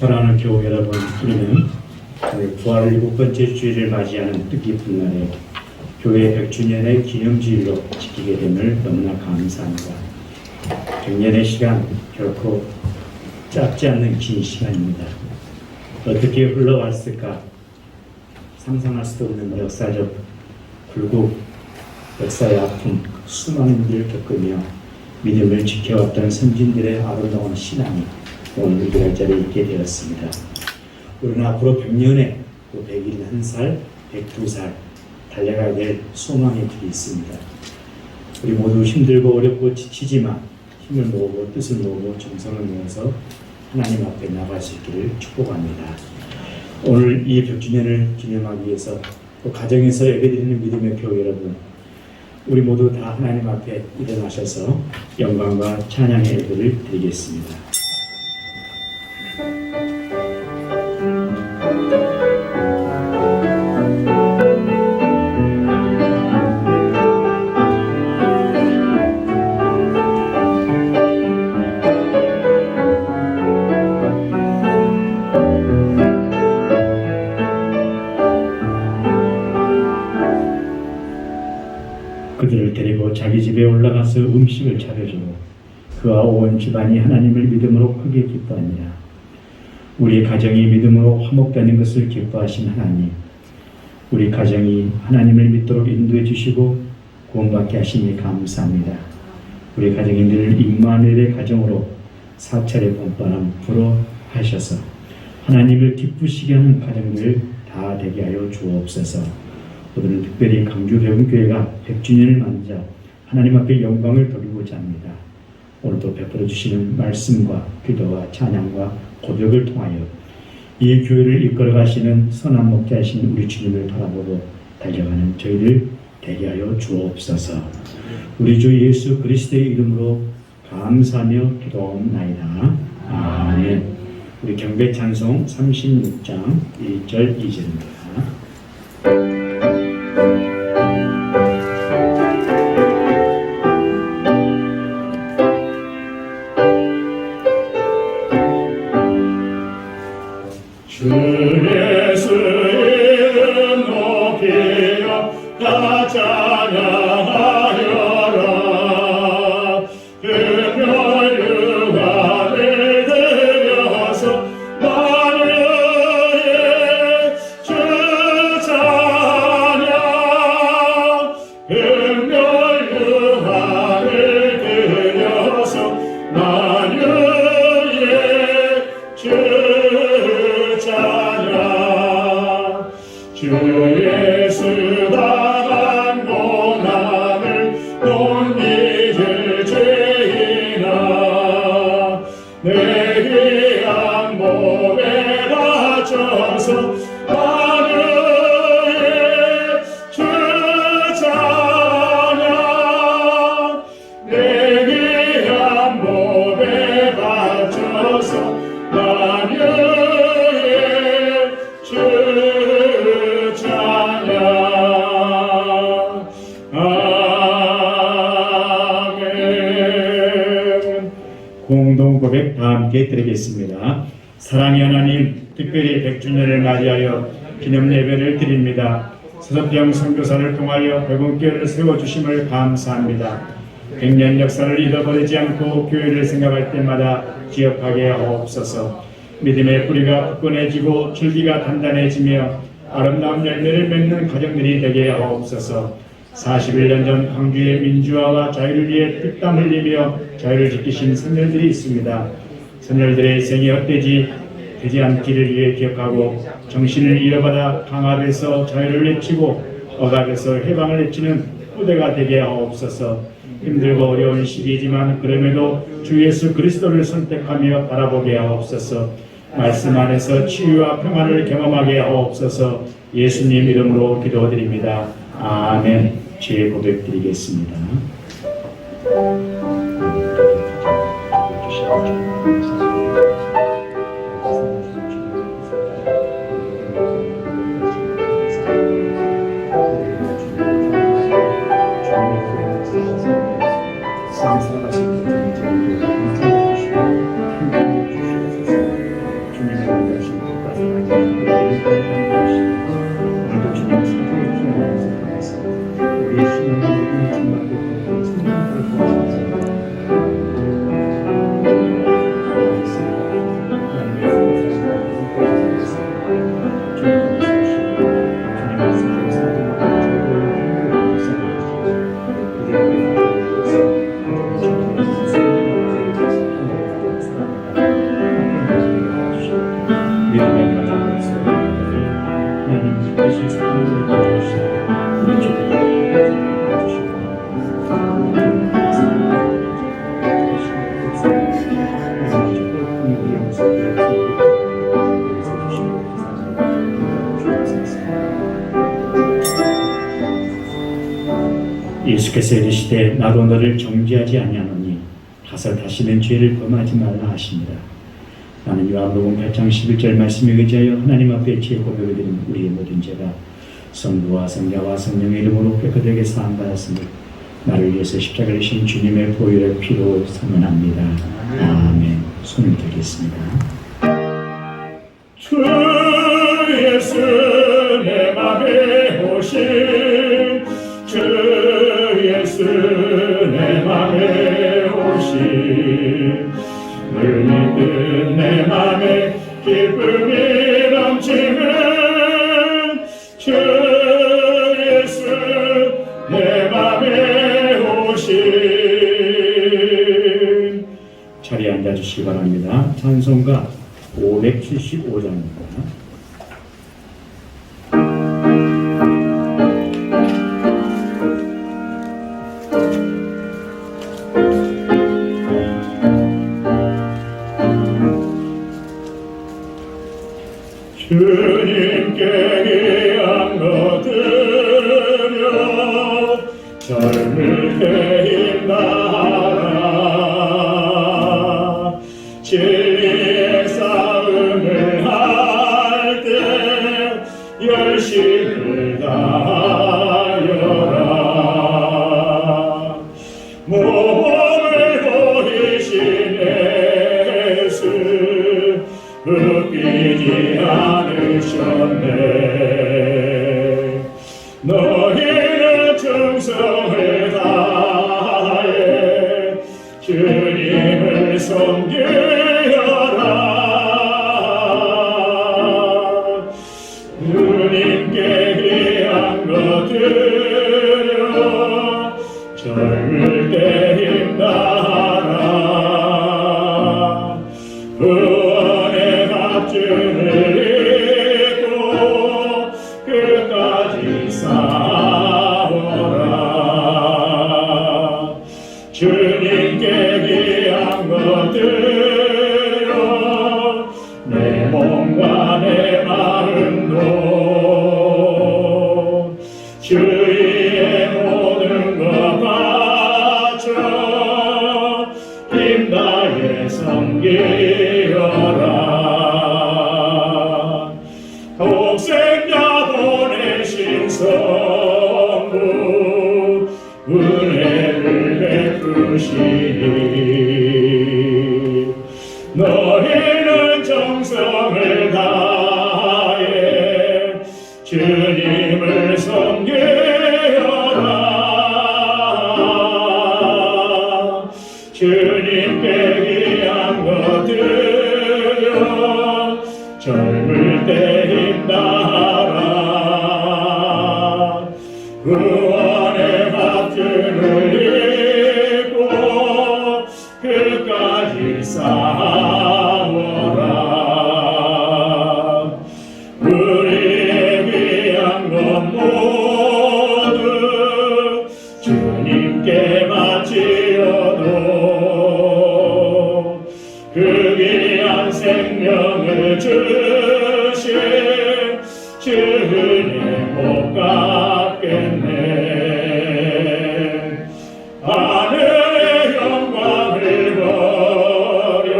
사랑하는 교우 여러분, 우리는 부활 7번째 주일을 맞이하는 뜻깊은 날에 교회 100주년의 기념주일로 지키게 됨을 너무나 감사합니다. 100년의 시간 결코 짧지 않는 긴 시간입니다. 어떻게 흘러왔을까 상상할 수도 없는 역사적 굴곡, 역사의 아픔, 수많은 일을 겪으며 믿음을 지켜왔던 선진들의 아름다운 신앙이 오늘 우리가 이 자리에 있게 되었습니다. 우리는 앞으로 100년에 또 101살, 102살 달려가야 될 소망의 길이 있습니다. 우리 모두 힘들고 어렵고 지치지만 힘을 모으고 뜻을 모으고 정성을 모아서 하나님 앞에 나갈 수 있기를 축복합니다. 오늘 이 100주년을 기념하기 위해서 또 가정에서 예배드리는 믿음의 교회 여러분, 우리 모두 다 하나님 앞에 일어나셔서 영광과 찬양의 예배를 드리겠습니다. 그들을 데리고 자기 집에 올라가서 음식을 차려주고 그와 온 집안이 하나님을 믿음으로 크게 기뻐하니라. 우리 가정이 믿음으로 화목되는 것을 기뻐하신 하나님, 우리 가정이 하나님을 믿도록 인도해 주시고 구원받게 하시니 감사합니다. 우리 가정이 늘 임마누엘의 가정으로 사찰의 봄바람 불어하셔서 하나님을 기쁘시게 하는 가정들 다 되게 하여 주옵소서. 오늘은 특별히 강주 배움교회가 100주년을 맞아 하나님 앞에 영광을 돌리고자 합니다. 오늘도 베풀어 주시는 말씀과 기도와 찬양과 고백을 통하여 이 교회를 이끌어 가시는 선한 목자이신 우리 주님을 바라보고 달려가는 저희들 되게 하여 주옵소서. 우리 주 예수 그리스도의 이름으로 감사하며 기도하옵나이다. 아멘. 우리 경배 찬송 36장 1절 2절입니다. 주 예수 이름 높이여 다 찬양하여라. 금요일화를 드려서 만유의 주 찬양. 금요일화를 드려서 만유의 주 주 예수 당한 고난을 못 잊을 죄인아, 내 귀한 몸에 바쳐서 만유의 주 찬양. 내 귀한 몸에 바쳐서 만유의 주 공동 고백 다 함께 드리겠습니다. 사랑의 하나님, 특별히 100주년을 맞이하여 기념 예배를 드립니다. 서석병 선교사를 통하여 백운교회를 세워주심을 감사합니다. 100년 역사를 잃어버리지 않고 교회를 생각할 때마다 기억하게 하옵소서. 믿음의 뿌리가 굳건해지고 줄기가 단단해지며 아름다운 열매를 맺는 가정들이 되게 하옵소서. 41년 전 광주의 민주화와 자유를 위해 땀 흘리며 자유를 지키신 선열들이 있습니다. 선열들의 생이 헛되지 되지 않기를 위해 기억하고 정신을 잃어받아 강압에서 자유를 외치고 억압에서 해방을 외치는 후대가 되게 하옵소서. 힘들고 어려운 시기이지만 그럼에도 주 예수 그리스도를 선택하며 바라보게 하옵소서. 말씀 안에서 치유와 평안을 경험하게 하옵소서. 예수님 이름으로 기도드립니다. 아멘. 제 고백 드리겠습니다. 주님의 예수께서 이르시되 나도 너를 정죄하지 아니하노니 가서 다시는 죄를 범하지 말라 하시니라. 나는 요한복음 8장 11절 말씀에 의지하여 하나님 앞에 죄 고백을 드린 우리의 모든 죄가 성부와 성자와 성령의 이름으로 깨끗하게 사함받았으니 나를 위해서 십자가를 지신 주님의 보혈의 피로 선언합니다. 아멘. 손을 들겠습니다. 주 예수 내 맘에 오신 주 예수 내 맘에 오신 늘 믿는 내 맘에 기쁨이 넘치는 주 예수 내 맘에 오신. 자리에 앉아주시기 바랍니다. 찬송가 575장입니다. 주님께 귀한 것 드려 젊을 때 힘나라 진리의 싸움을 할 때 열심을 다하여라 몸을 보이신 예수 웃기지 않으셨네 너희는 충성을 다해 주님을 섬기어라 주님께 귀한 것 드려 젊을 때 힘나라 구원의 밧줄을 입고 끝까지 싸워라 주님께 귀한 것 드려 내 몸과 내 마음도 주의 모든 것 바쳐 힘다해 섬기어라 독생자 보내신 성부 은혜를 베푸시니 너희는 정성을 다해 주님을 섬기어라 주님께 귀한 것 드려 젊을 때 힘나라 구원의 밧줄을 입고 끝까지 싸워라 우리의 귀한 것 모두 주님께 바치어도 그 귀한 생명을 주신 주님 못 갚겠네 하늘의 영광을 버려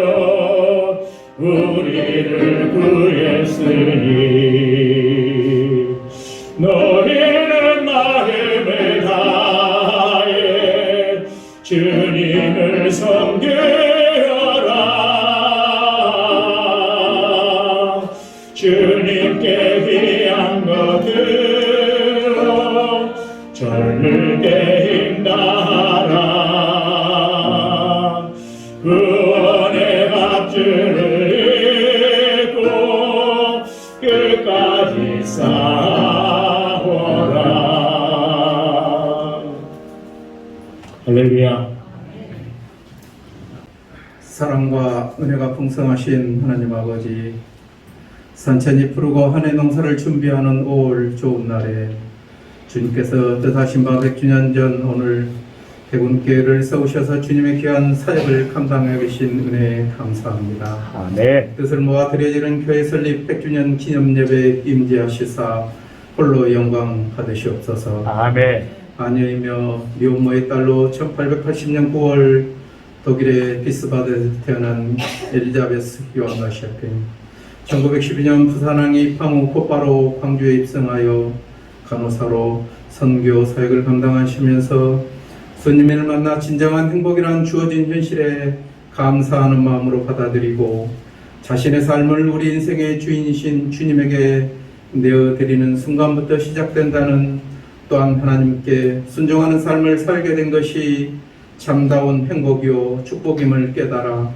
우리를 구했으니 너희는 마음을 다해 주님을 섬기어라 주님께 귀한 것 들어 젊을 때 힘나라 구원의 밧줄을 입고 끝까지 싸워라. 할렐루야. 사랑과 은혜가 풍성하신 하나님 아버지, 산천이 푸르고 한해 농사를 준비하는 5월 좋은 날에 주님께서 뜻하신 바 100주년 전 오늘 대군교회를 세우셔서 주님의 귀한 사역을 감당하고 계신 은혜에 감사합니다. 아멘. 뜻을 모아 드려지는 교회 설립 100주년 기념 예배에 임재하시사 홀로 영광 받으시옵소서. 아멘. 아녀이며 미혼모의 딸로 1880년 9월 독일의 비스바드에서 태어난 엘리자베스 요한나 셰페. 1912년 부산항에 입항 후 곧바로 광주에 입성하여 간호사로 선교 사역을 감당하시면서 스님을 만나 진정한 행복이란 주어진 현실에 감사하는 마음으로 받아들이고 자신의 삶을 우리 인생의 주인이신 주님에게 내어드리는 순간부터 시작된다는, 또한 하나님께 순종하는 삶을 살게 된 것이 참다운 행복이요 축복임을 깨달아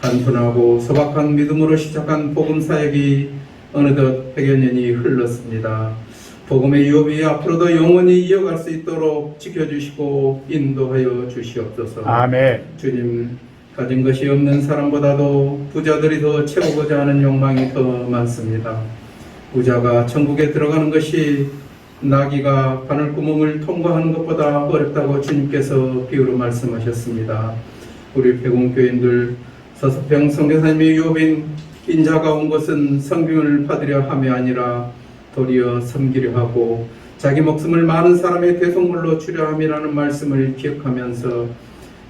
단순하고 소박한 믿음으로 시작한 복음 사역이 어느덧 100여 년이 흘렀습니다. 복음의 유업이 앞으로도 영원히 이어갈 수 있도록 지켜주시고 인도하여 주시옵소서. 아멘. 주님, 가진 것이 없는 사람보다도 부자들이 더 채우고자 하는 욕망이 더 많습니다. 부자가 천국에 들어가는 것이 나귀가 바늘구멍을 통과하는 것보다 어렵다고 주님께서 비유로 말씀하셨습니다. 우리 백운교인들, 서서평 선교사님의 유업인 인자가 온 것은 성경을 받으려 함이 아니라 도리어 섬기려 하고 자기 목숨을 많은 사람의 대속물로 주려 함이라는 말씀을 기억하면서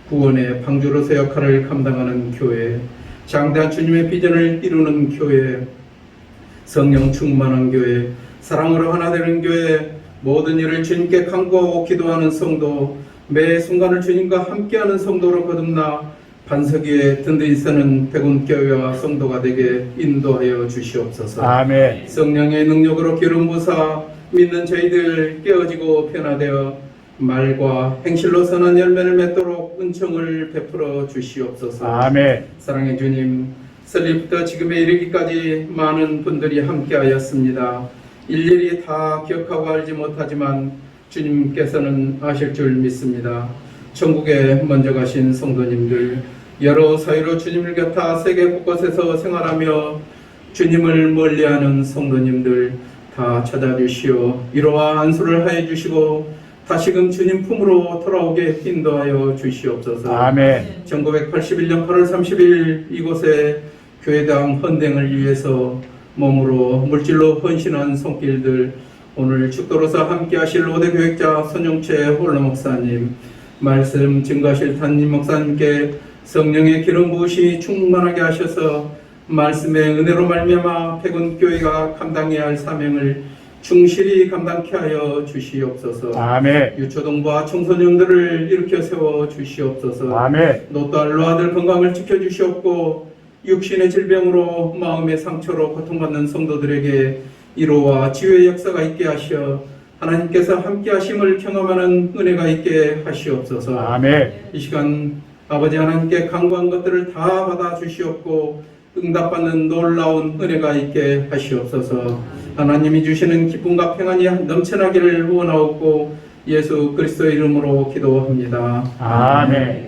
구원의 방주로서 역할을 감당하는 교회, 장대한 주님의 비전을 이루는 교회, 성령 충만한 교회, 사랑으로 하나 되는 교회, 모든 일을 주님께 간구하고 기도하는 성도, 매 순간을 주님과 함께하는 성도로 거듭나 반석 위에 든든히 서는 백운교회와 성도가 되게 인도하여 주시옵소서. 아멘. 성령의 능력으로 기름 부사 믿는 저희들 깨어지고 변화되어 말과 행실로 선한 열매를 맺도록 은총을 베풀어 주시옵소서. 아멘. 사랑의 주님, 설립부터 지금에 이르기까지 많은 분들이 함께하였습니다. 일일이 다 기억하고 알지 못하지만 주님께서는 아실 줄 믿습니다. 천국에 먼저 가신 성도님들, 여러 사유로 주님을 곁아 세계 곳곳에서 생활하며 주님을 멀리하는 성도님들 다 찾아주시어 위로와 안수를 하여 주시고 다시금 주님 품으로 돌아오게 인도하여 주시옵소서. 아멘. 1981년 8월 30일 이곳에 교회당 헌댕을 위해서 몸으로 물질로 헌신한 손길들, 오늘 축도로서 함께 하실 5대 교육자 손용채 홀로 목사님, 말씀 증거하실 담임 목사님께 성령의 기름 부으시 충만하게 하셔서 말씀의 은혜로 말미암아 백운교회가 감당해야 할 사명을 충실히 감당케 하여 주시옵소서. 아멘. 유초동부와 청소년들을 일으켜 세워 주시옵소서. 아멘. 노딸 노아들 건강을 지켜주시옵고 육신의 질병으로 마음의 상처로 고통받는 성도들에게 위로와 치유의 역사가 있게 하시어 하나님께서 함께 하심을 경험하는 은혜가 있게 하시옵소서. 아멘. 이 시간 아버지 하나님께 간구한 것들을 다 받아 주시옵고 응답받는 놀라운 은혜가 있게 하시옵소서. 하나님이 주시는 기쁨과 평안이 넘쳐나기를 원하옵고 예수 그리스도의 이름으로 기도합니다. 아멘.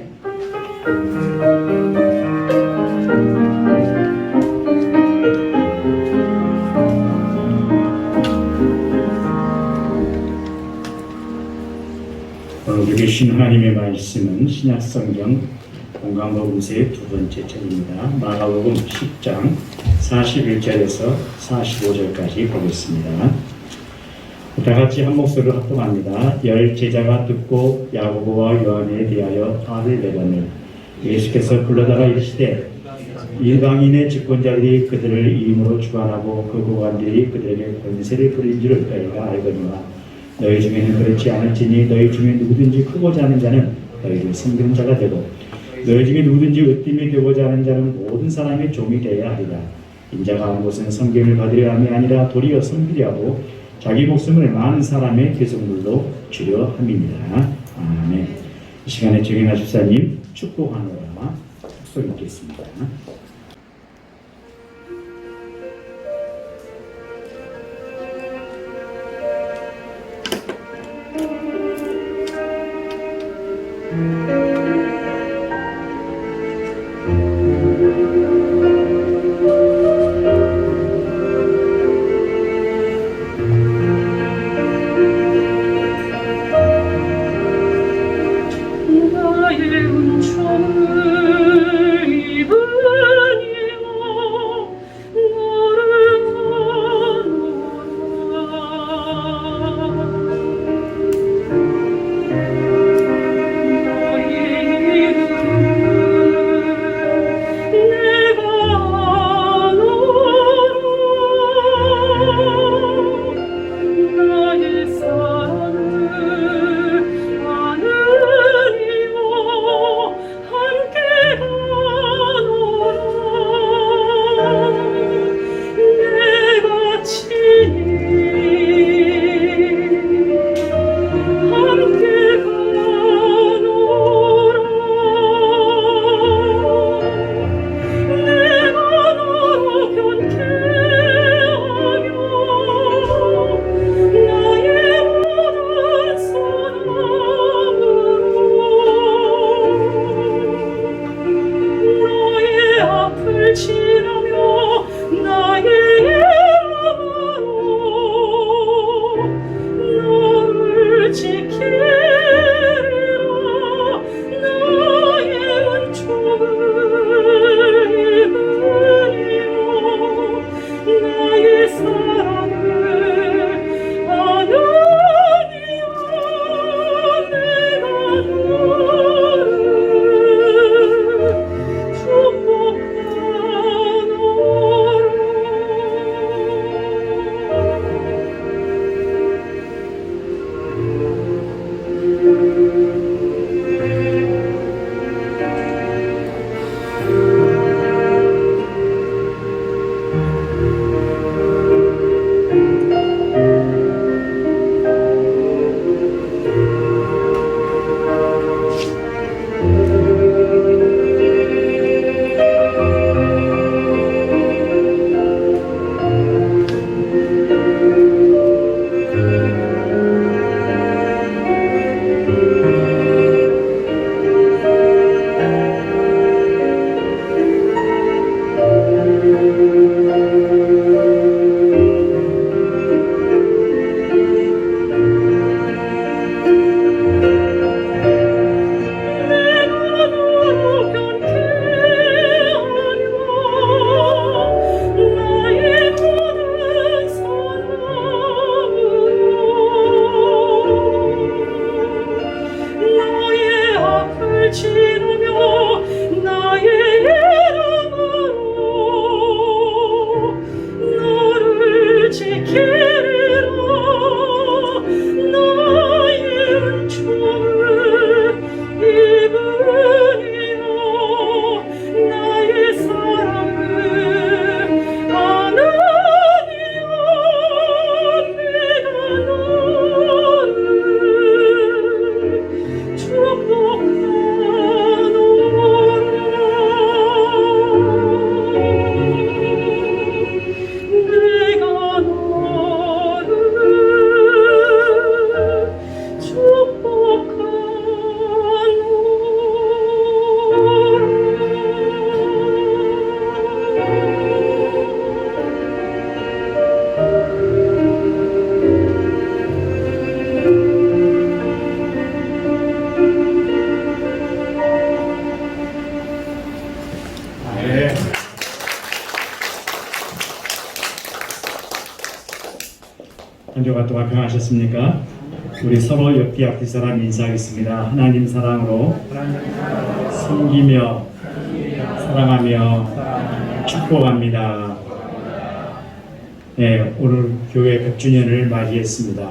오늘 계신 하나님의 말씀은 신약성경 공강복음서의 두 번째 책입니다. 마가복음 10장 41절에서 45절까지 보겠습니다. 다 같이 한 목소리로 합동합니다. 열 제자가 듣고 야고보와 요한에 대하여 화를 내거늘 예수께서 불러다가 이르시되 이방인의 집권자들이 그들을 이름으로 주관하고 그 고관들이 그들에게 권세를 부린 줄을 너희가 알거니와 너희 중에는 그렇지 않을지니 너희 중에 누구든지 크고자 하는 자는 너희를 섬기는 자가 되고 너희 중에 누구든지 으뜸이 되고자 하는 자는 모든 사람의 종이 되어야 하리라. 인자가 온 곳은 섬김을 받으려 함이 아니라 도리어 섬기려 하고 자기 목숨을 많은 사람의 대속물로 주려 함입니다. 아멘. 이 시간에 정인아 집사님 축복하노라 축소 읽겠습니다. 지르며 나의 이름으로 너를 지키리라. 나의 총을 입으리라. 나의 사랑을 하나니여 내가 너를 한 주간 동안 평안하셨습니까? 우리 서로 옆뒤 앞뒤 사람 인사하겠습니다. 하나님 사랑으로 섬기며 사랑하며 축복합니다. 네, 오늘 교회 100주년을 맞이했습니다.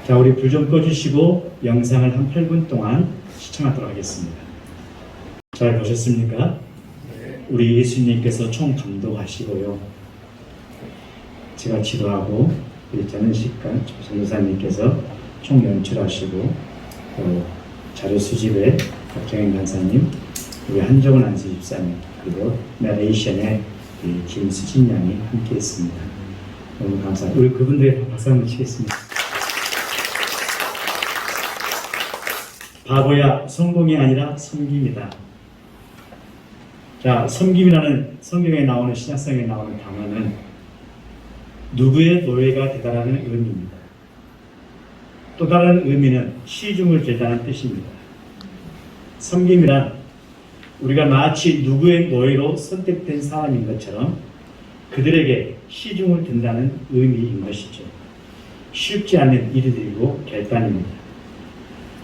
자, 우리 불 좀 꺼주시고 영상을 한 8분 동안 시청하도록 하겠습니다. 잘 보셨습니까? 우리 예수님께서 총 감독하시고요. 제가 지도하고 우리 전은식관 전도사님께서 총 연출하시고 또 자료 수집에 박정현 간사님, 우리 한정은 안수 집사님, 그리고 나레이션의 김수진 양이 함께했습니다. 너무 감사합니다. 우리 그분들의 박수 한번 치겠습니다. 바보야, 성공이 아니라 섬김이다. 자, 섬김이라는 성경에 나오는 신약성에 나오는 단어는 누구의 노예가 되다라는 의미입니다. 또 다른 의미는 시중을 제다는 뜻입니다. 섬김이란 우리가 마치 누구의 노예로 선택된 사람인 것처럼 그들에게 시중을 든다는 의미인 것이죠. 쉽지 않은 일들이고 결단입니다.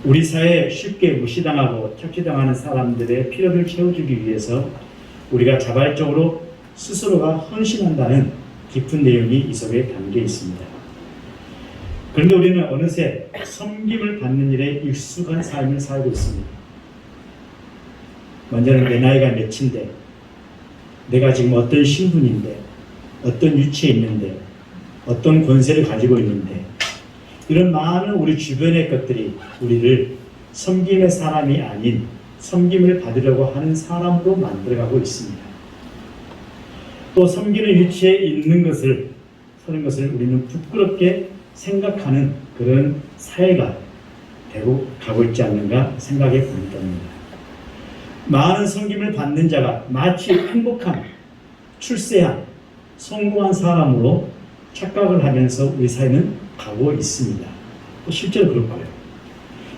우리 사회에 쉽게 무시당하고 착취당하는 사람들의 필요를 채워주기 위해서 우리가 자발적으로 스스로가 헌신한다는 깊은 내용이 이 속에 담겨 있습니다. 그런데 우리는 어느새 섬김을 받는 일에 익숙한 삶을 살고 있습니다. 먼저는 내 나이가 몇인데, 내가 지금 어떤 신분인데, 어떤 위치에 있는데, 어떤 권세를 가지고 있는데, 이런 많은 우리 주변의 것들이 우리를 섬김의 사람이 아닌 섬김을 받으려고 하는 사람으로 만들어가고 있습니다. 또 섬기는 위치에 있는 것을, 서는 것을 우리는 부끄럽게 생각하는 그런 사회가 되고 가고 있지 않는가 생각해 봅니다. 많은 섬김을 받는 자가 마치 행복한, 출세한, 성공한 사람으로 착각을 하면서 우리 사회는 가고 있습니다. 또 실제로 그럴 거예요.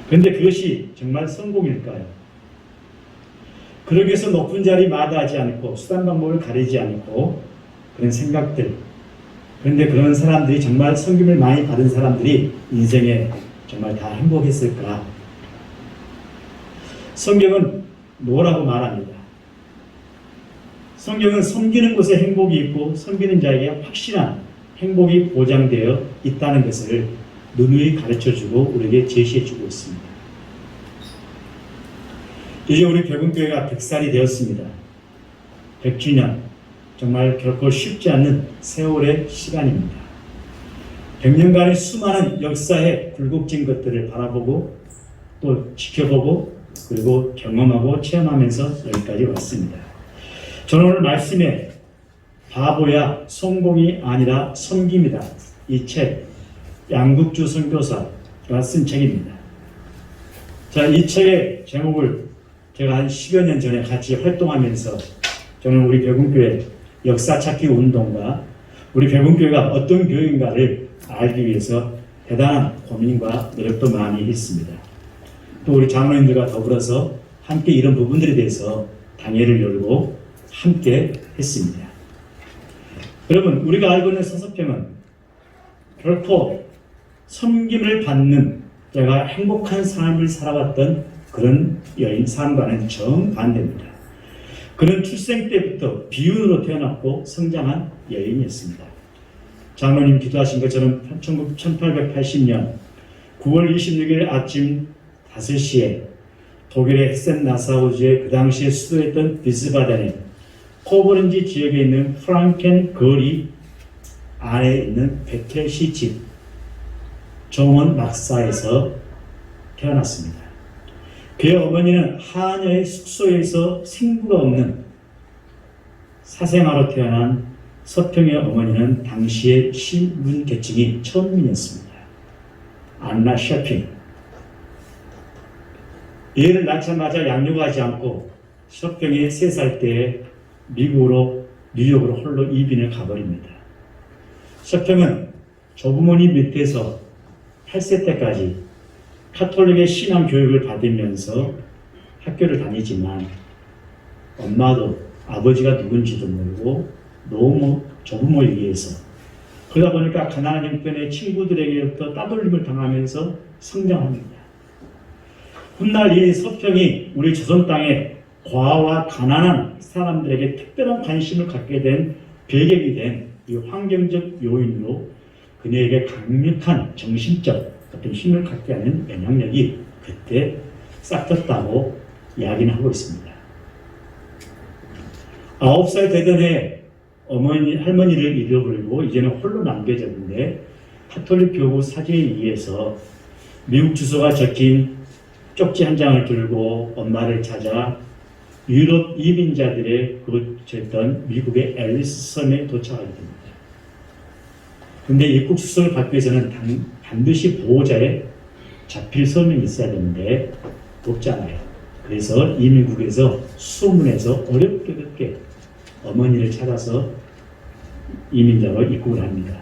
그런데 그것이 정말 성공일까요? 그러기 위해서 높은 자리 마다하지 않고 수단 방법을 가리지 않고 그런 생각들, 그런데 그런 사람들이 정말 섬김을 많이 받은 사람들이 인생에 정말 다 행복했을까? 성경은 뭐라고 말합니다. 성경은 섬기는 곳에 행복이 있고 섬기는 자에게 확실한 행복이 보장되어 있다는 것을 누누이 가르쳐주고 우리에게 제시해주고 있습니다. 이제 우리 백운교회가 100살이 되었습니다. 100주년, 정말 결코 쉽지 않는 세월의 시간입니다. 100년간의 수많은 역사의 굴곡진 것들을 바라보고 또 지켜보고 그리고 경험하고 체험하면서 여기까지 왔습니다. 저는 오늘 말씀에 바보야 성공이 아니라 섬김이다. 이 책, 양국주 선교사가 쓴 책입니다. 자, 이 책의 제목을 제가 한 10여 년 전에 같이 활동하면서 저는 우리 백운교회 역사 찾기 운동과 우리 백운교회가 어떤 교회인가를 알기 위해서 대단한 고민과 노력도 많이 했습니다. 또 우리 장로님들과 더불어서 함께 이런 부분들에 대해서 당회를 열고 함께 했습니다. 여러분, 우리가 알고 있는 서서평은 결코 섬김을 받는 자가 행복한 삶을 살아왔던 그런 여인 삶과는 정반대입니다. 그는 출생 때부터 비운으로 태어났고 성장한 여인이었습니다. 장로님 기도하신 것처럼 1880년 9월 26일 아침 5시에 독일의 헤센 나사우주의 그 당시에 수도였던 비스바덴의 코브렌지 지역에 있는 프랑켄 거리 안에 있는 베켈시 집 정원 막사에서 태어났습니다. 그의 어머니는 하녀의 숙소에서 생부가 없는 사생아로 태어난 서평의 어머니는 당시의 신분 계층이 천민이었습니다. 안나 셔핑. 얘를 낳자마자 양육하지 않고 서평이 3살 때에 미국으로 뉴욕으로 홀로 이민을 가버립니다. 서평은 조부모니 밑에서 8세 때까지 카톨릭의 신앙 교육을 받으면서 학교를 다니지만 엄마도 아버지가 누군지도 모르고 너무 조부모에 의해서 그러다 보니까 가난한 형편의 친구들에게부터 따돌림을 당하면서 성장합니다. 훗날 이 서평이 우리 조선 땅에 과와 가난한 사람들에게 특별한 관심을 갖게 된 배경이 된 이 환경적 요인으로 그녀에게 강력한 정신적 어떤 힘을 갖게 하는 영향력이 그때 싹텄다고 이야기는 하고 있습니다. 9살 되던 해 할머니를 잃어버리고 이제는 홀로 남겨졌는데 카톨릭 교구 사제에 의해서 미국 주소가 적힌 쪽지 한 장을 들고 엄마를 찾아 유럽 이민자들의 그곳이었던 미국의 앨리스 섬에 도착하게 됩니다. 그런데 입국 수속을 받기 위해서는 반드시 보호자의 자필 서명이 있어야 되는데 없잖아요. 그래서 이민국에서 수문해서 어렵게 어머니를 찾아서 이민자로 입국을 합니다.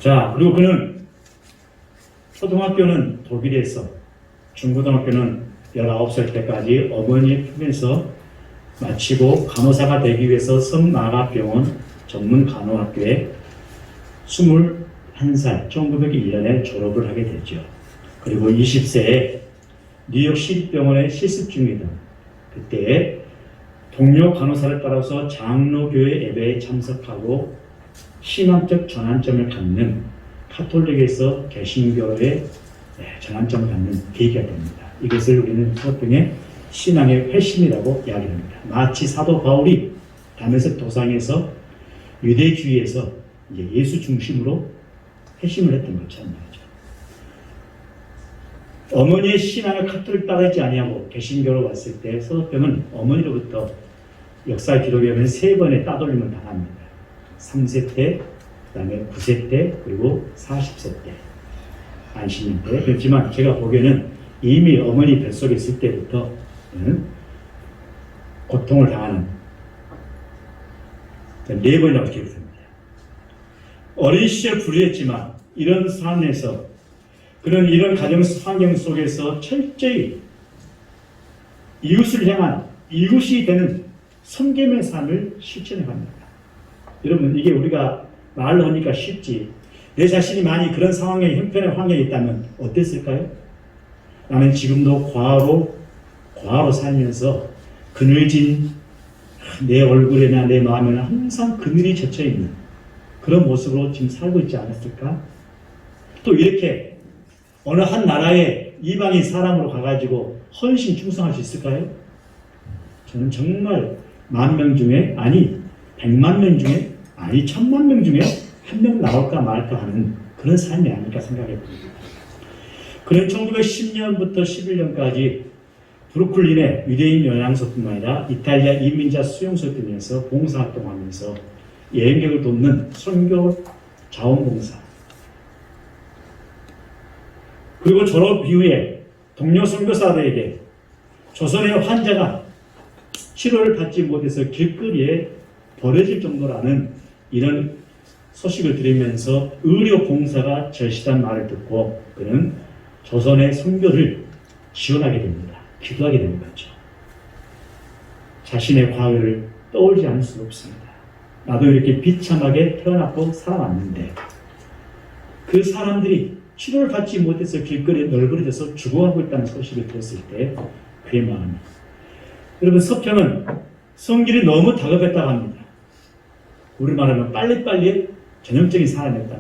자, 그리고 그는 초등학교는 독일에서, 중고등학교는 19살 때까지 어머니의 품에서 마치고 간호사가 되기 위해서 성마가병원 전문 간호학교에 21살 1901년에 졸업을 하게 되죠. 그리고 20세에 뉴욕 시립병원에 실습 중이던 그때 동료 간호사를 따라서 장로교회 예배에 참석하고 신앙적 전환점을 갖는 카톨릭에서 개신교의 전환점을 갖는 계기가 됩니다. 이것을 우리는 서평의 신앙의 회심이라고 이야기합니다. 마치 사도 바울이 다메섹 도상에서 유대주의에서 이제 예수 중심으로 회심을 했던 것처럼 말이죠. 어머니의 신앙을 카톨릭 따르지 아니하고 개신교로 왔을 때 서평은 어머니로부터 역사 기록에 보면 3번의 따돌림을 당합니다. 3세 때, 그 다음에 9세 때, 그리고 40세 때, 안식년 때. 그렇지만 제가 보기에는 이미 어머니 뱃속에 있을 때부터 고통을 당하는 4번이라고 기록합니다. 어린 시절 불의했지만 이런 삶에서 그런 이런 가정 환경 속에서 철저히 이웃을 향한 이웃이 되는 섬김의 삶을 실천해 갑니다. 여러분, 이게 우리가 말로 하니까 쉽지, 내 자신이 많이 그런 상황에 형편의 환경에 있다면 어땠을까요? 나는 지금도 과로 살면서 그늘진 내 얼굴이나 내 마음에는 항상 그늘이 젖혀 있는 그런 모습으로 지금 살고 있지 않았을까? 또 이렇게 어느 한 나라의 이방인 사람으로 가가지고 헌신 충성할 수 있을까요? 저는 정말 10,000명 중에, 아니 100만 명 중에, 아니 1000만 명 중에 한 명 나올까 말까 하는 그런 삶이 아닐까 생각해 봅니다. 그는 1910년부터 11년까지 브루클린의 유대인 요양소뿐만 아니라 이탈리아 이민자 수용소에 등에서 봉사활동하면서 여행객을 돕는 선교 자원봉사, 그리고 졸업 이후에 동료 선교사들에게 조선의 환자가 치료를 받지 못해서 길거리에 버려질 정도라는 이런 소식을 들으면서 의료 봉사가 절실한 말을 듣고 그는 조선의 선교를 지원하게 됩니다. 기도하게 되는 거죠. 자신의 과거를 떠올리지 않을 수 없습니다. 나도 이렇게 비참하게 태어났고 살아왔는데 그 사람들이 치료를 받지 못해서 길거리에 널브러져서 죽어가고 있다는 소식을 들었을 때 그의 마음이, 여러분, 서평은 성질이 너무 다급했다고 합니다. 우리 말하면 빨리빨리 전형적인 사람이었다.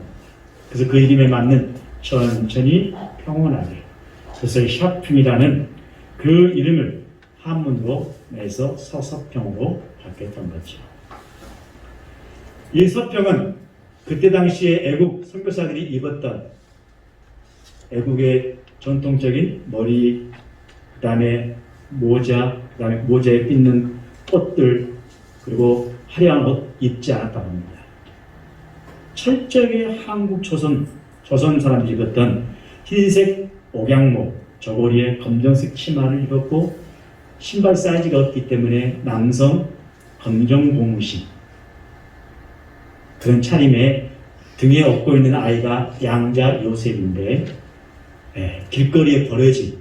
그래서 그 이름에 맞는 천천히 평온하게, 그래서 샤풍이라는 그 이름을 한문으로 내서 서서평으로 바뀌었던 거죠. 이 서평은 그때 당시에 애국 선교사들이 입었던 애국의 전통적인 머리, 그 다음에 모자, 그 다음에 모자에 삐는 꽃들, 그리고 화려한 옷 입지 않았다고 합니다. 철저하게 한국 조선 사람들이 입었던 흰색 옥양모, 저고리에 검정색 치마를 입었고, 신발 사이즈가 없기 때문에 남성 검정고무신, 그런 차림에 등에 업고 있는 아이가 양자 요셉인데, 길거리에 버려진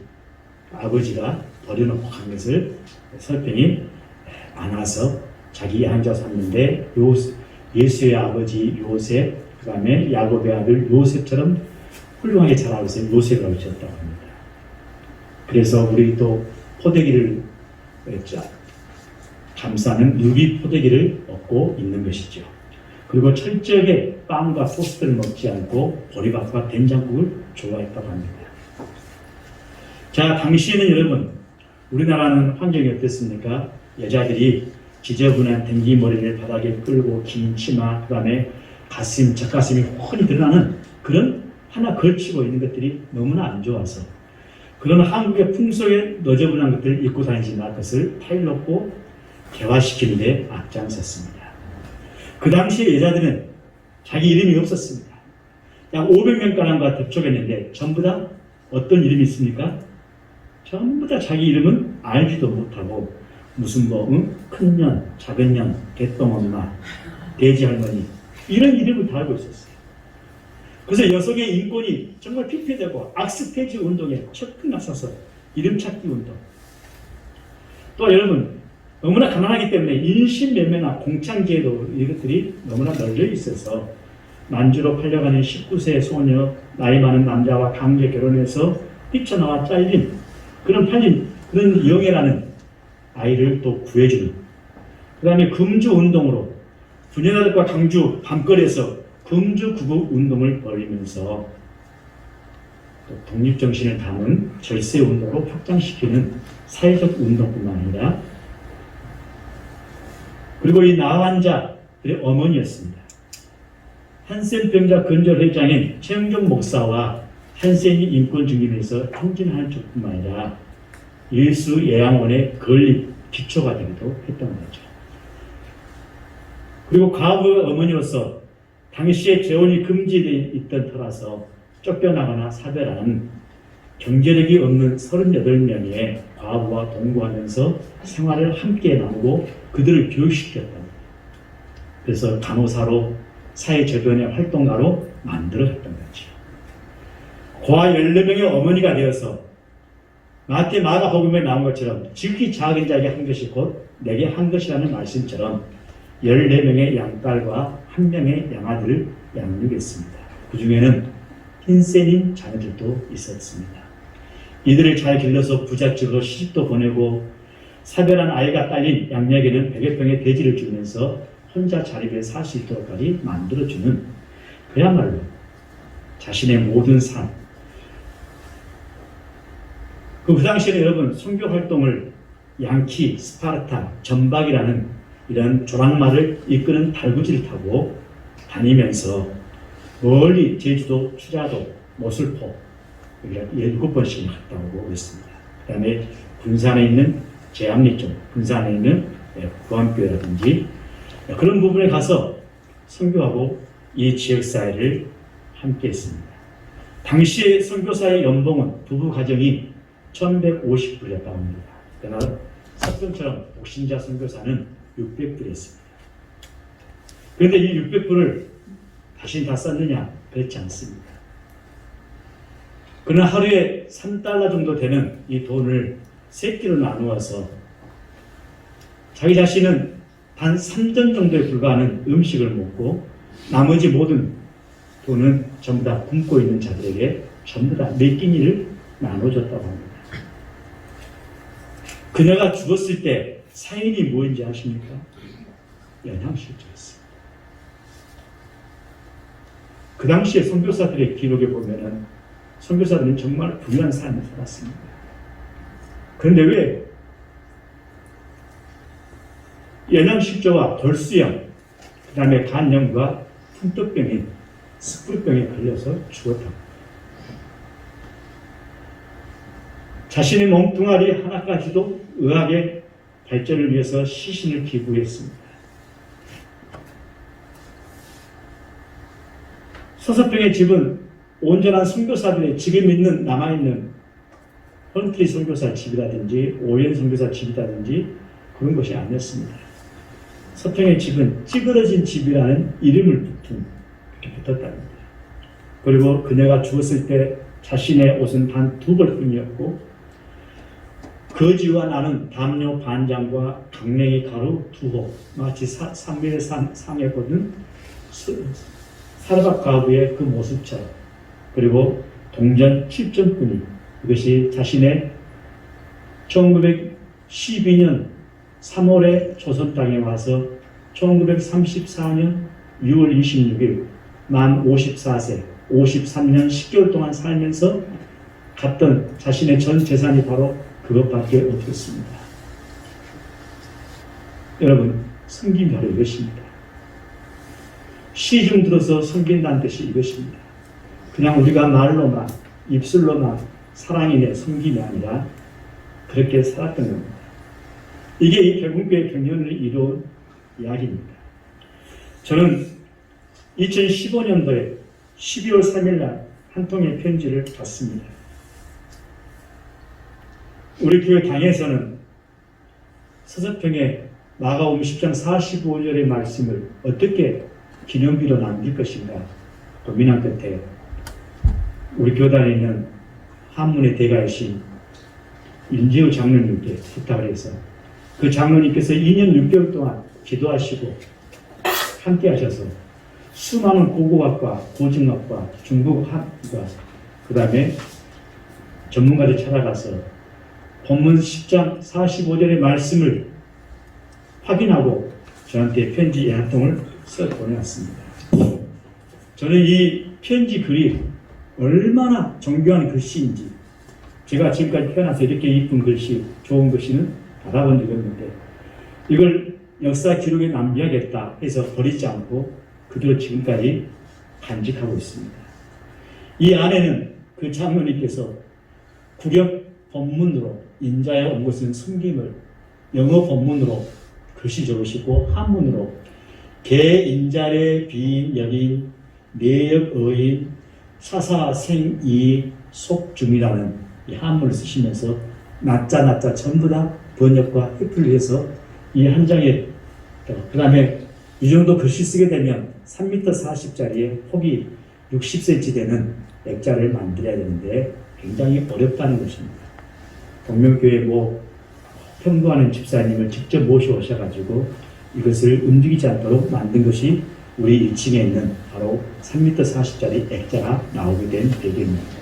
아버지가 버려놓고 간 것을 서평이 안아서 자기 양자 샀는데, 예수의 아버지 요셉, 그 다음에 야곱의 아들 요셉처럼 훌륭하게 자라고 있어요. 요셉이라고 지었다고 합니다. 그래서 우리 또 포대기를 감싸는 유리 포대기를 얻고 있는 것이죠. 그리고 철저하게 빵과 소스를 먹지 않고 보리밥과 된장국을 좋아했다고 합니다. 자, 당시에는 여러분, 우리나라는 환경이 어땠습니까? 여자들이 지저분한 댕기머리를 바닥에 끌고 긴 치마, 그 다음에 젖가슴이 훤히 드러나는 그런 하나 걸치고 있는 것들이 너무나 안 좋아서 그런 한국의 풍속에 너저분한 것들을 입고 다니지 않을 것을 타일렀고 개화시키는 데 앞장섰습니다. 그 당시에 여자들은 자기 이름이 없었습니다. 약 500명가량과 접촉했는데 전부 다 어떤 이름이 있습니까? 전부 다 자기 이름은 알지도 못하고 무슨 큰 년, 작은 년, 개똥엄마, 돼지할머니 이런 이름을 다 알고 있었어요. 그래서 여성의 인권이 정말 피폐되고 악스테이지 운동에 척큰 앞서서 이름 찾기 운동. 또 여러분, 너무나 가난하기 때문에 인신매매나 공창제도 이것들이 너무나 널려 있어서 만주로 팔려가는 19세 소녀, 나이 많은 남자와 강제 결혼해서 뛰쳐나와 잘린 그런 영애라는 아이를 또 구해주는, 그 다음에 금주운동으로 분연하들과 강주 밤거리에서 금주구국운동을 벌이면서 또 독립정신을 담은 절세운동으로 확장시키는 사회적 운동뿐만 아니라, 그리고 이 나환자들의 어머니였습니다. 한센병자 건절회장인 최영종 목사와 한센이 인권 중립에서 행진하는 쪽뿐만 아니라 예수 예양원의 건립 기초가 되기도 했던 거죠. 그리고 과부의 어머니로서 당시에 재혼이 금지되어 있던 터라서 쫓겨나거나 사별한 경제력이 없는 38명의 과부와 동거하면서 생활을 함께 나누고 그들을 교육시켰다. 그래서 간호사로 사회저변의 활동가로 만들어졌던 거죠. 고아 14명의 어머니가 되어서 마가복음에 나온 것처럼 지극히 작은 자에게 한 것이 곧 내게 한 것이라는 말씀처럼 14명의 양딸과 1명의 양아들을 양육했습니다. 그 중에는 흰센인 자녀들도 있었습니다. 이들을 잘 길러서 부잣집으로 시집도 보내고 사별한 아이가 딸린 양에게는 100여 평의 대지를 주면서 혼자 자립에 살 수 있도록까지 만들어주는, 그야말로 자신의 모든 삶. 그 당시에는 여러분, 선교 활동을 양키, 스파르타, 전박이라는 이런 조랑말을 이끄는 달구지를 타고 다니면서 멀리 제주도, 추자도, 모슬포 7번씩 갔다 오고 그랬습니다. 그 다음에 군산에 있는 제암리 쪽, 군산에 있는 구암교회라든지 그런 부분에 가서 선교하고 이 지역사회를 함께 했습니다. 당시의 선교사의 연봉은 부부 가정이 1150불이었다고 합니다. 그러나 석병처럼 복신자 선교사는 600불이었습니다. 그런데 이 600불을 다시 다 썼느냐? 그렇지 않습니다. 그러나 하루에 3달러 정도 되는 이 돈을 3끼로 나누어서 자기 자신은 단 3전 정도에 불과하는 음식을 먹고 나머지 모든 돈은 전부 다 굶고 있는 자들에게 전부 다 몇 끼니를 나눠줬다고 합니다. 그녀가 죽었을 때 사인이 뭐인지 아십니까? 연향실조였습니다. 그 당시에 선교사들의 기록에 보면은 선교사들은 정말 부유한 삶을 살았습니다. 그런데 왜 연향실조와 돌수염, 그 다음에 간염과 풍토병이 스프병에 걸려서 죽었다. 자신의 몸뚱아리 하나까지도 의학의 발전을 위해서 시신을 기부했습니다. 서서병의 집은 온전한 선교사들의 지금 있는 남아있는 헌트리 선교사 집이라든지 오연 선교사 집이라든지 그런 것이 아니었습니다. 서평의 집은 찌그러진 집이라는 이름을 이렇게 붙었답니다. 그리고 그녀가 죽었을 때 자신의 옷은 단 2벌뿐이었고 거지와 나는 담요 반장과 강냉이 가루 2호 마치 산미를 상에 거둔 사르밧 과부의 그 모습처럼 그리고 동전 7점뿐이 이것이 자신의 1912년 3월에 조선 땅에 와서 1934년 6월 26일 만 54세 53년 10개월 동안 살면서 갔던 자신의 전 재산이 바로 그것밖에 없었습니다. 여러분, 섬김이 바로 이것입니다. 시중 들어서 섬긴다는 뜻이 이것입니다. 그냥 우리가 말로만 입술로만 사랑이네 섬김이 아니라 그렇게 살았던 겁니다. 이게 이 개분교의 경연을 이룬 이야기입니다. 저는 2015년도에 12월 3일 날 한 통의 편지를 받습니다. 우리 교회 당에서는 서서평의 마가복음 10장 45절의 말씀을 어떻게 기념비로 남길 것인가 고민한 끝에 우리 교단에 있는 한문의 대가이신 윤지호 장로님께 부탁을 해서 그 장로님께서 2년 6개월 동안 기도하시고 함께 하셔서 수많은 고고학과 고증학과 중국학과 그 다음에 전문가들 찾아가서 본문 10장 45절의 말씀을 확인하고 저한테 편지 한 통을 써 보내왔습니다. 저는 이 편지 글이 얼마나 정교한 글씨인지 제가 지금까지 태어나서 이렇게 이쁜 글씨, 좋은 글씨는 받아본 적이 없는데 이걸 역사 기록에 남겨야겠다 해서 버리지 않고 그대로 지금까지 간직하고 있습니다. 이 안에는 그 장로님께서 국역 본문으로 인자에 온 것은 숨김을 영어 본문으로 글씨 적으시고 한문으로 개인자래 비인 여인 내역 어인 사사생이 속중이라는 이 한문을 쓰시면서 낮자 전부 다 번역과 해프를 해서 이 한 장에 그 다음에 이 정도 글씨 쓰게 되면 3m 40짜리에 폭이 60cm 되는 액자를 만들어야 되는데 굉장히 어렵다는 것입니다. 동명교회 평도하는 집사님을 직접 모셔오셔가지고 이것을 움직이지 않도록 만든 것이 우리 1층에 있는 바로 3m 40짜리 액자가 나오게 된 배경입니다.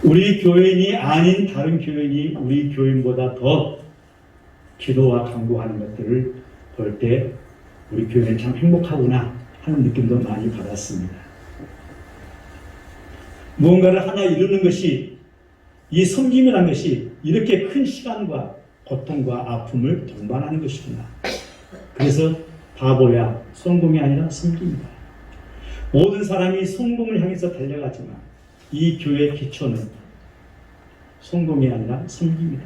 우리 교인이 아닌 다른 교인이 우리 교인보다 더 기도와 간구하는 것들을 볼 때 우리 교회는 참 행복하구나 하는 느낌도 많이 받았습니다. 무언가를 하나 이루는 것이 이 섬김이라는 것이 이렇게 큰 시간과 고통과 아픔을 동반하는 것이구나. 그래서 바보야 성공이 아니라 섬김이다. 모든 사람이 성공을 향해서 달려가지만 이 교회의 기초는 성공이 아니라 섬김이다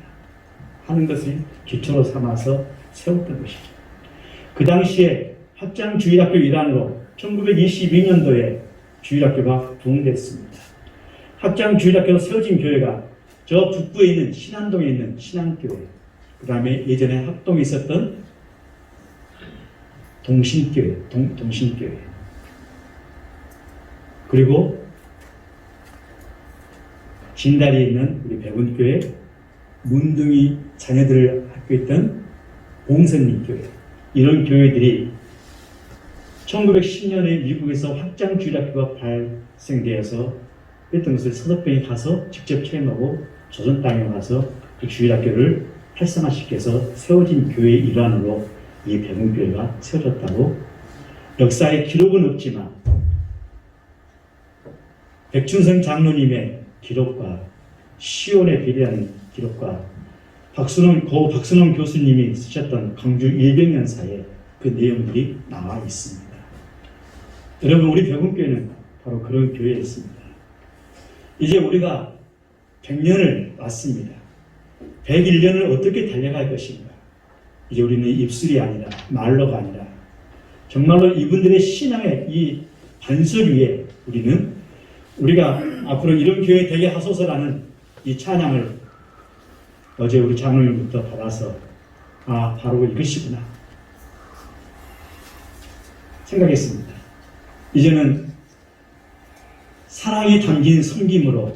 하는 것을 기초로 삼아서 세웠던 것이죠. 그 당시에 합장주일학교 일환으로 1922년도에 주일학교가 부흥됐습니다. 합장주일학교로 세워진 교회가 저 북부에 있는 신안동에 있는 신안교회, 그 다음에 예전에 합동에 있었던 동신교회, 동신교회, 그리고 진다리에 있는 우리 백운교회, 문둥이 자녀들을 학교했던 봉선님교회, 이런 교회들이 1910년에 미국에서 확장주일학교가 생대에서 했던 것을 서덕병이 가서 직접 체험하고 조선 땅에 가서 그 주일학교를 활성화시켜서 세워진 교회의 일환으로 이 백운교회가 세워졌다고 역사의 기록은 없지만 백춘성 장로님의 기록과 시온에 비례하는 기록과 고 박순원 교수님이 쓰셨던 광주 일백년사에 그 내용들이 나와 있습니다. 여러분, 우리 백운교회는 바로 그런 교회였습니다. 이제 우리가 100년을 왔습니다. 101년을 어떻게 달려갈 것인가? 이제 우리는 입술이 아니라 말로가 아니라 정말로 이분들의 신앙의 이 반석 위에 우리가 앞으로 이런 교회 되게 하소서라는 이 찬양을 어제 우리 장로님부터 받아서 바로 이것이구나 생각했습니다. 이제는 사랑이 담긴 섬김으로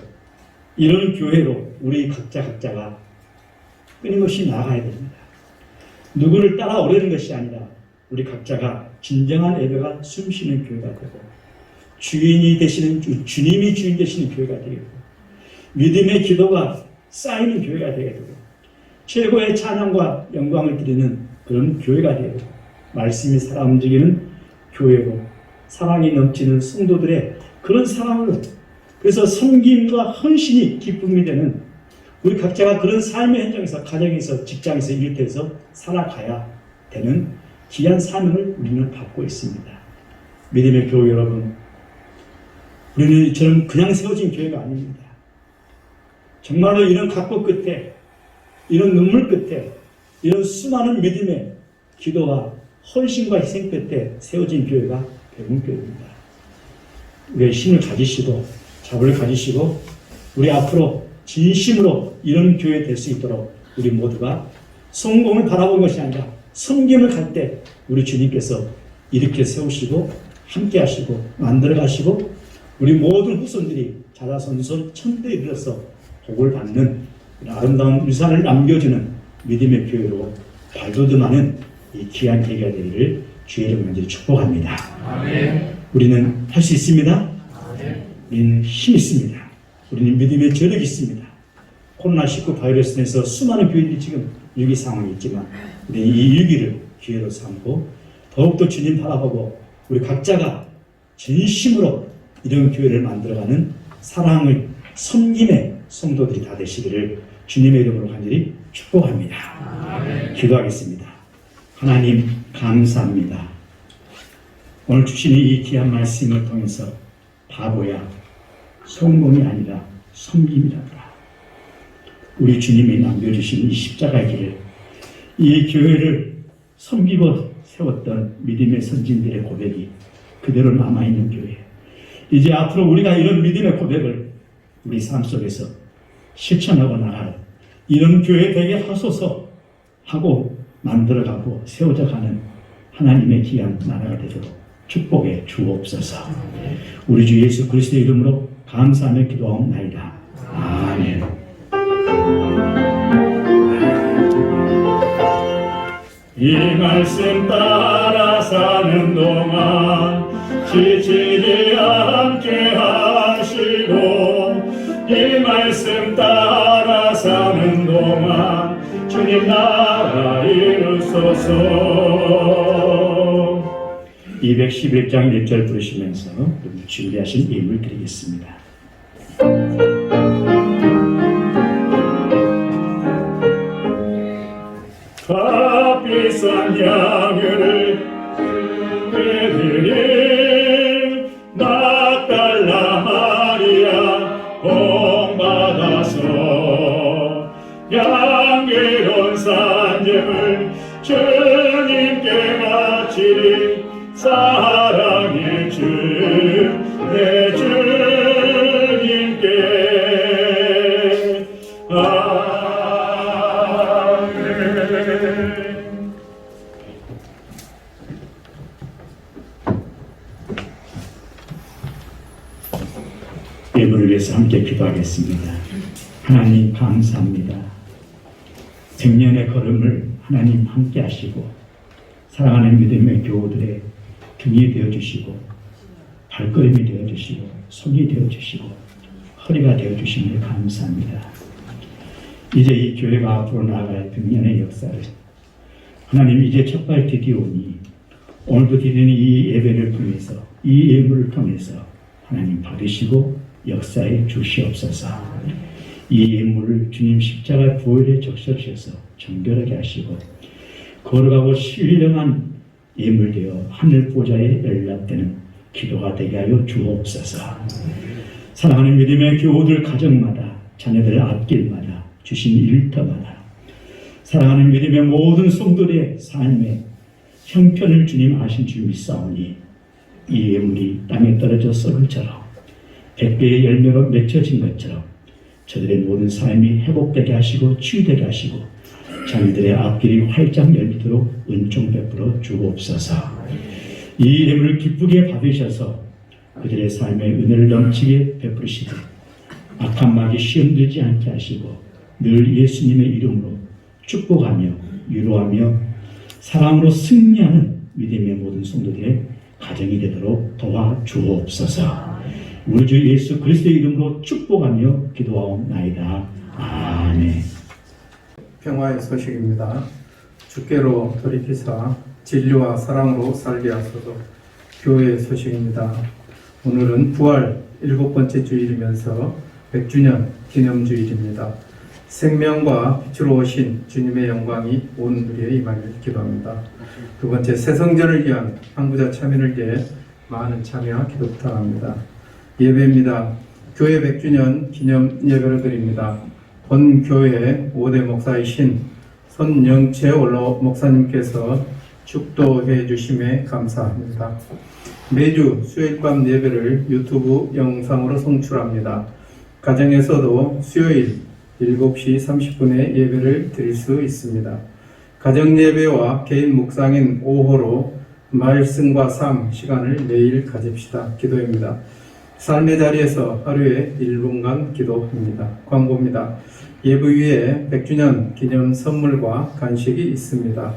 이런 교회로 우리 각자가 끊임없이 나아가야 됩니다. 누구를 따라오려는 것이 아니라 우리 각자가 진정한 예배가 숨쉬는 교회가 되고 주님이 주인 되시는 교회가 되겠고 믿음의 기도가 쌓이는 교회가 되게 되고 최고의 찬양과 영광을 드리는 그런 교회가 되고 말씀이 살아 움직이는 교회로 사랑이 넘치는 성도들의 그런 사랑으로 그래서 섬김과 헌신이 기쁨이 되는 우리 각자가 그런 삶의 현장에서 가정에서 직장에서 일터에서 살아가야 되는 귀한 사명을 우리는 받고 있습니다. 믿음의 교회 여러분, 우리는 이처럼 그냥 세워진 교회가 아닙니다. 정말로 이런 각고 끝에 이런 눈물 끝에 이런 수많은 믿음의 기도와 헌신과 희생 끝에 세워진 교회가 백운교회입니다. 우리의 힘을 가지시고 자부를 가지시고 우리 앞으로 진심으로 이런 교회 될 수 있도록 우리 모두가 성공을 바라보는 것이 아니라 섬김을 갈 때 우리 주님께서 이렇게 세우시고 함께 하시고 만들어 가시고 우리 모든 후손들이 자라손손 천대에 이르러서 복을 받는 아름다운 유산을 남겨주는 믿음의 교회로 발돋움하는 이 귀한 계기가 되기를 주의 이름으로 간절히 축복합니다. 아멘. 우리는 할 수 있습니다. 아멘. 우리는 힘 있습니다. 우리는 믿음의 저력이 있습니다. 코로나19 바이러스에서 수많은 교회들이 지금 위기 상황이 있지만 우리는 이 위기를 기회로 삼고 더욱더 주님 바라보고 우리 각자가 진심으로 이런 교회를 만들어가는 사랑의 섬김의 성도들이 다 되시기를 주님의 이름으로 간절히 축복합니다. 아멘. 기도하겠습니다. 하나님 감사합니다. 오늘 주시는 이 귀한 말씀을 통해서 바보야 성공이 아니라 섬김이라더라. 우리 주님이 남겨주신 이 십자가의 길을 이 교회를 섬기고 세웠던 믿음의 선진들의 고백이 그대로 남아있는 교회. 이제 앞으로 우리가 이런 믿음의 고백을 우리 삶 속에서 실천하고 나갈 이런 교회 되게 하소서 하고 만들어가고 세워져가는 하나님의 귀한 나라가 되도록 축복해 주옵소서. 우리 주 예수 그리스도의 이름으로 감사하며 기도하옵나이다. 아멘. 이 말씀 따라 사는 동안 지치지 않게 하시고 이 말씀 따라 사는 동안 주님 나라 이루소서. 211장 1절 부르시면서 준비하신 예물 드리겠습니다. 값비싼 양을 드린 막달라 마리아 복받아서 향기로운 산재물 주님께 바치리 사랑의 주 내 주님께 아멘. 예물을 위해서 함께 기도하겠습니다. 하나님 감사합니다. 100년의 걸음을 하나님 함께 하시고 사랑하는 믿음의 교우들의 등이 되어주시고 발걸음이 되어주시고 손이 되어주시고 허리가 되어주심을 감사합니다. 이제 이 교회가 앞으로 나아갈 100년의 역사를 하나님 이제 첫발 디디오니 오늘도 드리는 이 예배를 통해서 이 예물을 통해서 하나님 받으시고 역사에 주시옵소서. 이 예물을 주님 십자가 부활에 적셔주셔서 정결하게 하시고 거룩하고 신령한 예물되어 하늘 보좌에 연락되는 기도가 되게 하여 주옵소서. 사랑하는 믿음의 교우들 가정마다 자녀들 앞길마다 주신 일터마다 사랑하는 믿음의 모든 성도들의 삶의 형편을 주님 아신 줄 믿사오니 이 예물이 땅에 떨어져 썩을처럼 100개의 열매로 맺혀진 것처럼 저들의 모든 삶이 회복되게 하시고 치유되게 하시고 자녀들의 앞길이 활짝 열리도록 은총 베풀어 주옵소서. 이 예물을 기쁘게 받으셔서 그들의 삶에 은혜를 넘치게 베푸시되 악한 마귀 시험 들지 않게 하시고 늘 예수님의 이름으로 축복하며 위로하며 사랑으로 승리하는 믿음의 모든 성도들의 가정이 되도록 도와주옵소서. 우리 주 예수 그리스도의 이름으로 축복하며 기도하옵나이다. 아멘. 평화의 소식입니다. 주께로 돌이키사 진리와 사랑으로 살게 하소서. 교회의 소식입니다. 오늘은 부활 7번째 주일이면서 100주년 기념주일입니다. 생명과 빛으로 오신 주님의 영광이 온 우리에 임하길 기도합니다. 두 번째, 새성전을 위한 항구자 참여를 위해 많은 참여와 기도 부탁합니다. 예배입니다. 교회 100주년 기념 예배를 드립니다. 본 교회 5대 목사이신 손영채 원로 목사님께서 축도해 주심에 감사합니다. 매주 수요일 밤 예배를 유튜브 영상으로 송출합니다. 가정에서도 수요일 7시 30분에 예배를 드릴 수 있습니다. 가정 예배와 개인 묵상인 5호로 말씀과 삶 시간을 매일 가집시다. 기도입니다. 삶의 자리에서 하루에 1분간 기도합니다. 광고입니다. 예배 위에 100주년 기념 선물과 간식이 있습니다.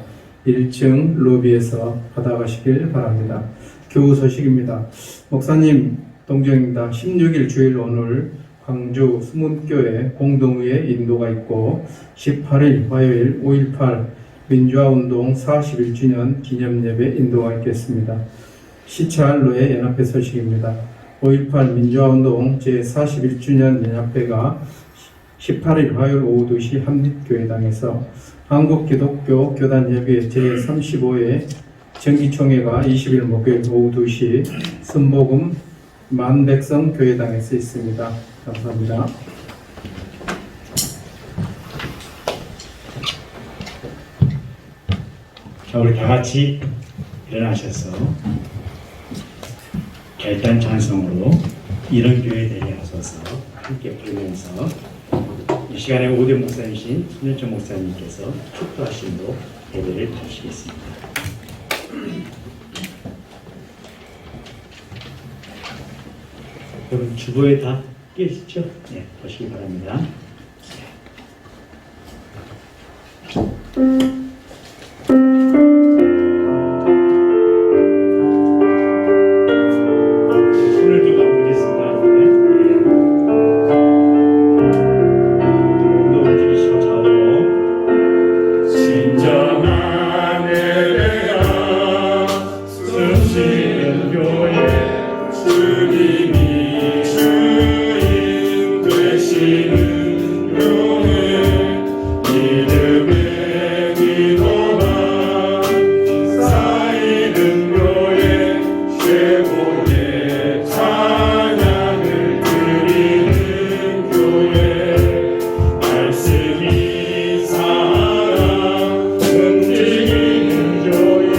1층 로비에서 받아가시길 바랍니다. 교우 소식입니다. 목사님 동정입니다. 16일 주일 오늘 광주 수문교회 공동의회 인도가 있고 18일 화요일 5.18 민주화운동 41주년 기념예배 인도가 있겠습니다. 시찰로의 연합회 소식입니다. 5.18 민주화운동 제41주년 연합회가 18일 화요일 오후 2시 한빛교회당에서 한국기독교 교단협의회 제35회 정기총회가 20일 목요일 오후 2시 순복음 만백성 교회당에서 있습니다. 감사합니다. 자, 우리 다 같이 일어나셔서 결단 찬송으로 이런 교회 되게 하소서 함께 부르면서 이 시간에 5대 목사이신 손현철 목사님께서 축도하심으로 예배를 드리시겠습니다. 여러분 주보에 다 깨시죠? 네, 보시기 바랍니다. 손을 좀 가보겠습니다. 몸도 움직이시고 좌우로 진정한 예배가 숨쉬는 교회 주님이 주인 되시는 교회 믿음의 기도가 쌓이는 교회 최고의 찬양을 드리는 교회 말씀이 살아 움직이는 교회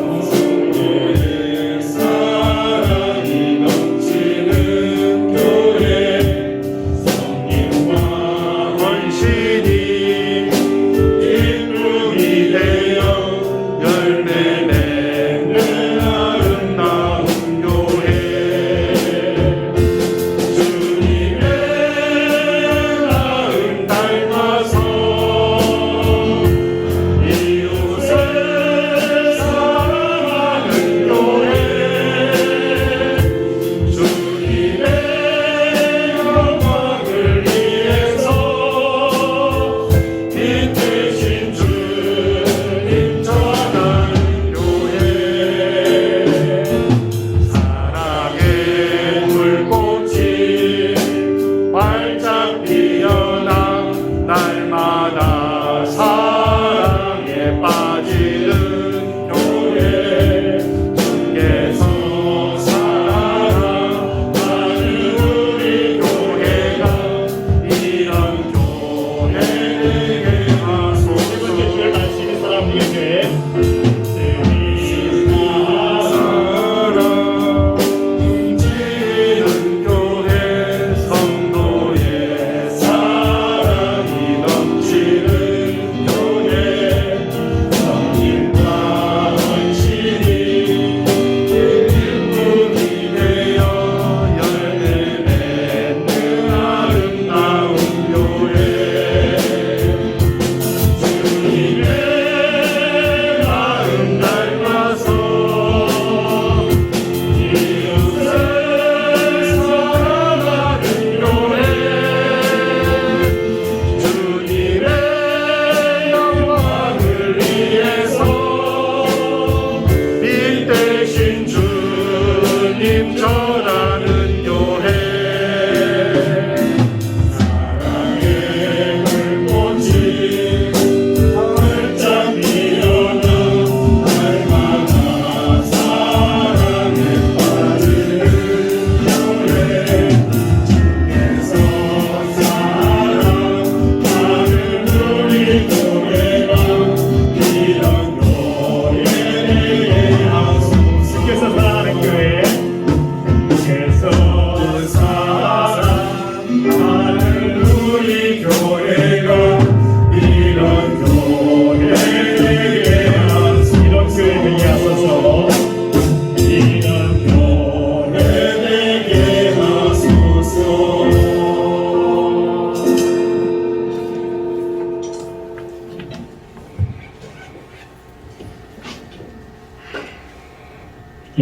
성령의 사랑이 넘치는 교회 성령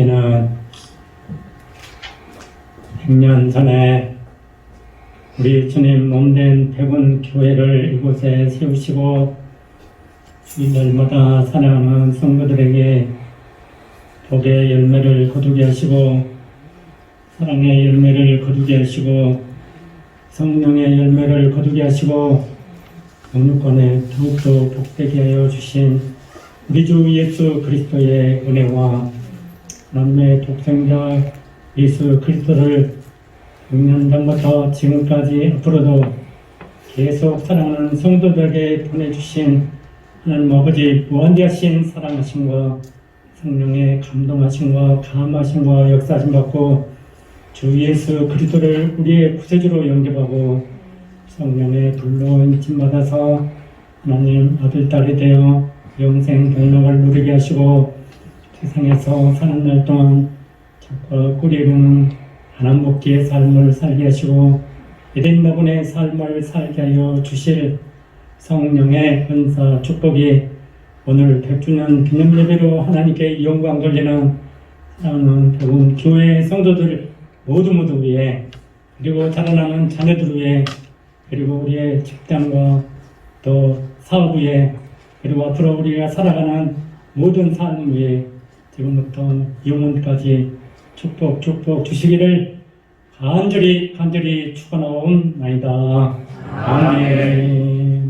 하나님께는 100년 전에 우리 주님 몸된 백운 교회를 이곳에 세우시고 주일날마다 사랑하는 성도들에게 복의 열매를 거두게 하시고 사랑의 열매를 거두게 하시고 성령의 열매를 거두게 하시고 영육간에 더욱더 복되게 하여 주신 우리 주 예수 그리스도의 은혜와 하나님의 독생자 예수 그리스도를 6년 전부터 지금까지 앞으로도 계속 사랑하는 성도들에게 보내주신 하나님 아버지 무한대하신 사랑하심과 성령의 감동하심과 감하심과 역사하심 받고 주 예수 그리스도를 우리의 구세주로 영접하고 성령의 불로 인침받아서 하나님 아들 딸이 되어 영생 경락을 누리게 하시고 세상에서 사는 날 동안 작과 꿀이 이루는 하나님 복기의 삶을 살게 하시고 에덴 나군의 삶을 살게 하여 주실 성령의 은사 축복이 오늘 100주년 기념 예배로 하나님께 영광 돌리는 사랑하는 백운 교회 성도들 모두 위에 그리고 자라나는 자녀들 위에 그리고 우리의 직장과 또 사업 위에 그리고 앞으로 우리가 살아가는 모든 삶 위에 지금부터 영원까지 축복 주시기를 간절히 축원하옵나이다. 아멘.